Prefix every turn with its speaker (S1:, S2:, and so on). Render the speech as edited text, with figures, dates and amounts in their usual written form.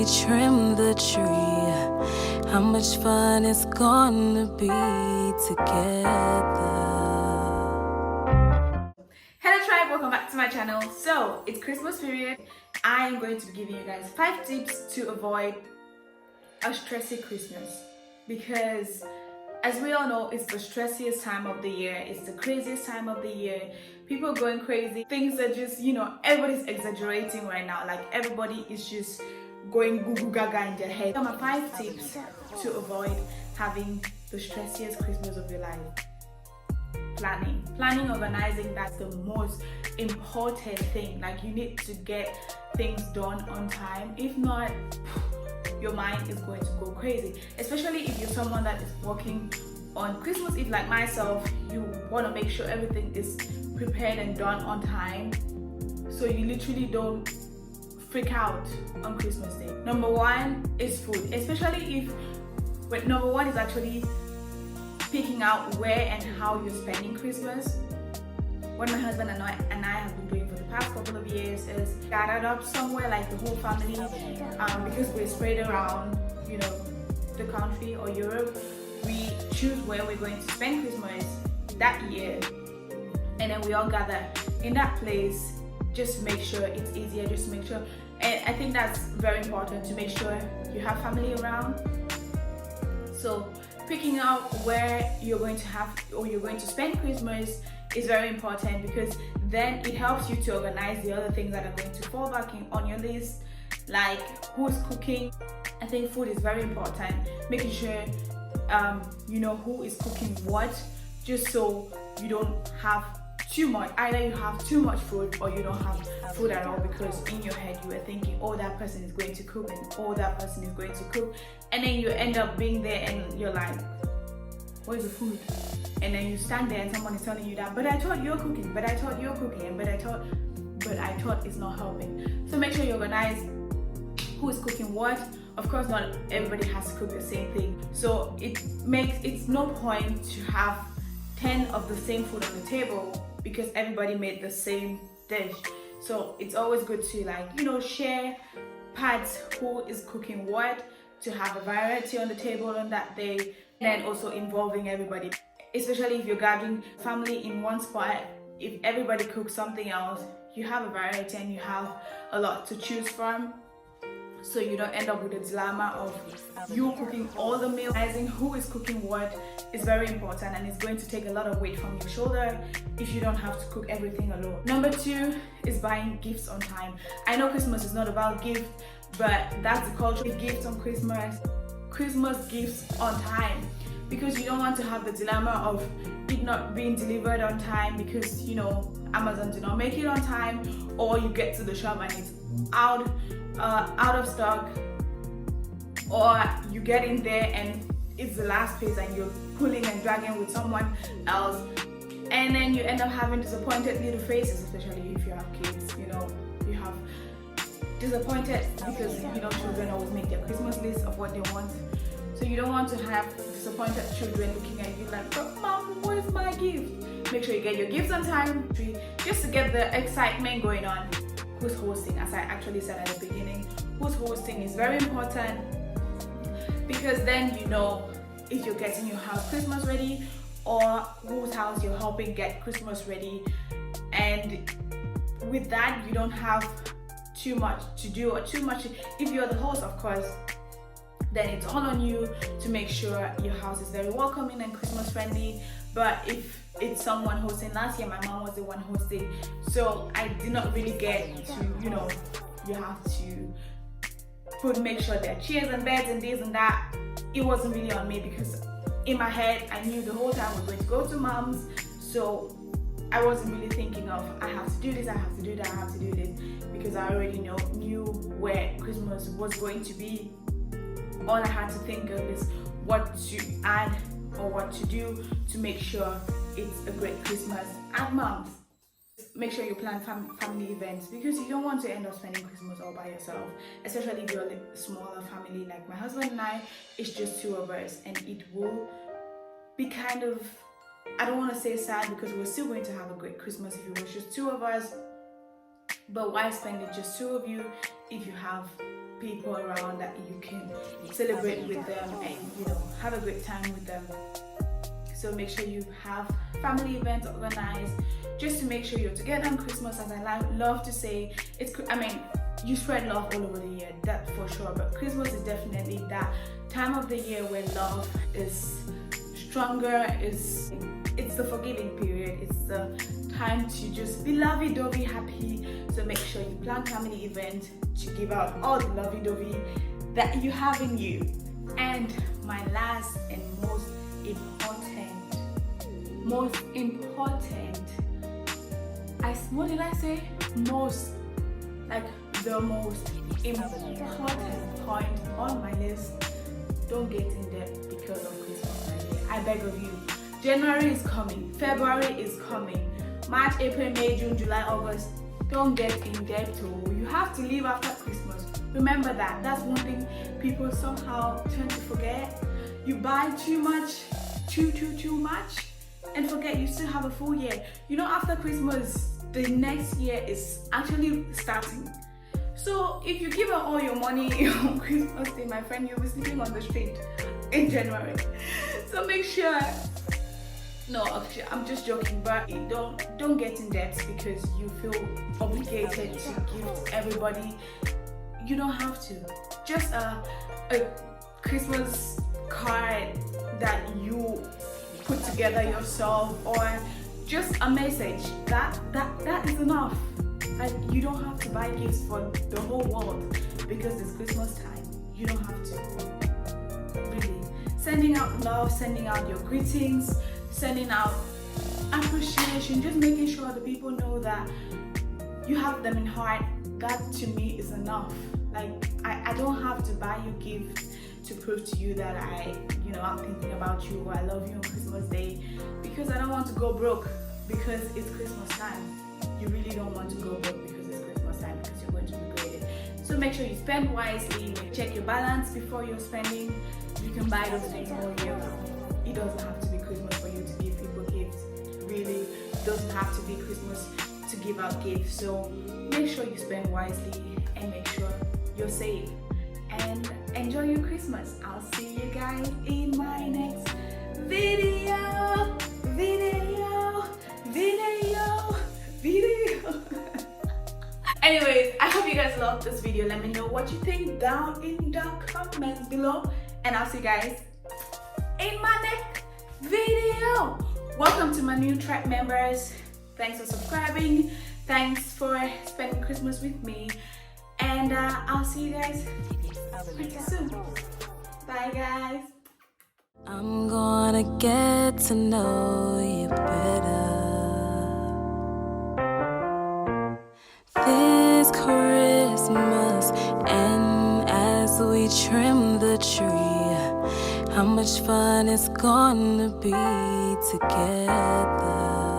S1: we trim the tree, how much fun it's gonna be together.
S2: Hello tribe, welcome back to my channel. So it's Christmas period. I am going to be giving you guys 5 tips to avoid a stressy Christmas, because as we all know, it's the stressiest time of the year. It's the craziest time of the year. People are going crazy. Things are just, everybody's exaggerating right now. Like everybody is just going goo goo gaga in their head. Here are my 5 tips to avoid having the stressiest Christmas of your life. Planning, organizing, that's the most important thing. Like you need to get things done on time. If not, your mind is going to go crazy, especially if you're someone that is working on Christmas Eve like myself. You want to make sure everything is prepared and done on time, so you literally don't freak out on Christmas Day. Number 1 is food, especially if number 1 is actually picking out where and how you're spending Christmas. What my husband and I have been doing for the past couple of years is gathered up somewhere, like the whole family, because we're spread around, the country or Europe. We choose where we're going to spend Christmas that year, and then we all gather in that place. Just make sure it's easier. Just make sure, and I think that's very important, to make sure you have family around. So picking out where you're going to spend Christmas is very important, because then it helps you to organize the other things that are going to fall back on your list, like who's cooking. I think food is very important, making sure you know who is cooking what, just so you don't have too much. Either you have too much food or you don't have food at all, because in your head you were thinking, oh, that person is going to cook, and oh, that person is going to cook, and then you end up being there and you're like, where's the food? And then you stand there and someone is telling you that, but I thought you're cooking, but I thought you're cooking, but I thought it's not helping. So make sure you organize who is cooking what. Of course, not everybody has to cook the same thing, so it's no point to have 10 of the same food on the table, because everybody made the same dish. So it's always good to share parts, who is cooking what, to have a variety on the table on that day, and also involving everybody. Especially if you're gathering family in one spot, if everybody cooks something else, you have a variety and you have a lot to choose from, so you don't end up with a dilemma of you cooking all the meals. Realizing who is cooking what is very important, and it's going to take a lot of weight from your shoulder if you don't have to cook everything alone. Number 2 is buying gifts on time. I know Christmas is not about gifts, but that's the culture. Gifts on Christmas gifts on time, because you don't want to have the dilemma of it not being delivered on time because Amazon did not make it on time, or you get to the shop and it's out of stock, or you get in there and it's the last piece and you're pulling and dragging with someone else, and then you end up having disappointed little faces, especially if you have kids. You have disappointed, because children always make their Christmas list of what they want. So you don't want to have disappointed children looking at you like, but Mom, where's my gift? Make sure you get your gifts on time, just to get the excitement going on. Who's hosting? As I actually said at the beginning, who's hosting is very important, because then if you're getting your house Christmas ready, or whose house you're helping get Christmas ready. And with that, you don't have too much to do, or too much. If you're the host, of course, then it's all on you to make sure your house is very welcoming and Christmas friendly. But if it's someone hosting, last year my mom was the one hosting, so I did not really get to, you have to make sure there are chairs and beds and this and that. It wasn't really on me, because in my head I knew the whole time we're going to go to Mom's, so I wasn't really thinking of I have to do this, I have to do that, I have to do this, because I already knew where Christmas was going to be. All I had to think of is what to add or what to do to make sure it's a great Christmas at Mom's. Make sure you plan family events, because you don't want to end up spending Christmas all by yourself, especially if you're a smaller family. Like my husband and I, it's just 2 of us, and it will be kind of, I don't want to say sad, because we're still going to have a great Christmas if it was just 2 of us. But why spend it just 2 of you if you have people around that you can celebrate with them and have a great time with them. So make sure you have family events organized just to make sure you're together on Christmas. As I love to say, you spread love all over the year, that for sure, but Christmas is definitely that time of the year where love is stronger. It's the forgiving period. It's the time to just be lovey-dovey happy. So make sure you plan family events to give out all the lovey-dovey that you have in you. And my last and most important, what did I say? The most important point on my list: don't get in debt because of Christmas. I beg of you. January is coming, February is coming, March, April, May, June, July, August. Don't get in debt. You have to live after Christmas. Remember that. That's one thing people somehow tend to forget. You buy too much, too much, and forget you still have a full year. After Christmas, the next year is actually starting. So if you give out all your money on Christmas Day, my friend, you'll be sleeping on the street in January. So make sure. No, actually, I'm just joking, but don't get in debt because you feel obligated to give everybody. You don't have to. Just a Christmas card that you put together yourself, or just a message. That is enough. You don't have to buy gifts for the whole world because it's Christmas time. You don't have to. Really. Sending out love, sending out your greetings, sending out appreciation, just making sure the people know that you have them in heart. That to me is enough. I don't have to buy you gifts to prove to you that I'm thinking about you, or I love you on Christmas Day, because I don't want to go broke because it's Christmas time. You really don't want to go broke because it's Christmas time, because you're going to regret it. So make sure you spend wisely. Check your balance before you're spending. You can buy those things all year round. It doesn't have to be Christmas for you to give people gifts. Really, it doesn't have to be Christmas to give out gifts. So make sure you spend wisely and make sure you're safe. And enjoy your Christmas. I'll see you guys in my next video. Anyways, I hope you guys loved this video. Let me know what you think down in the comments below, and I'll see you guys in my next video. Welcome to my new tribe members. Thanks for subscribing. Thanks for spending Christmas with me, and I'll see you guys pretty soon. Bye guys.
S1: I'm gonna get to know you better this Christmas, and as we trim the tree, how much fun it's gonna be together.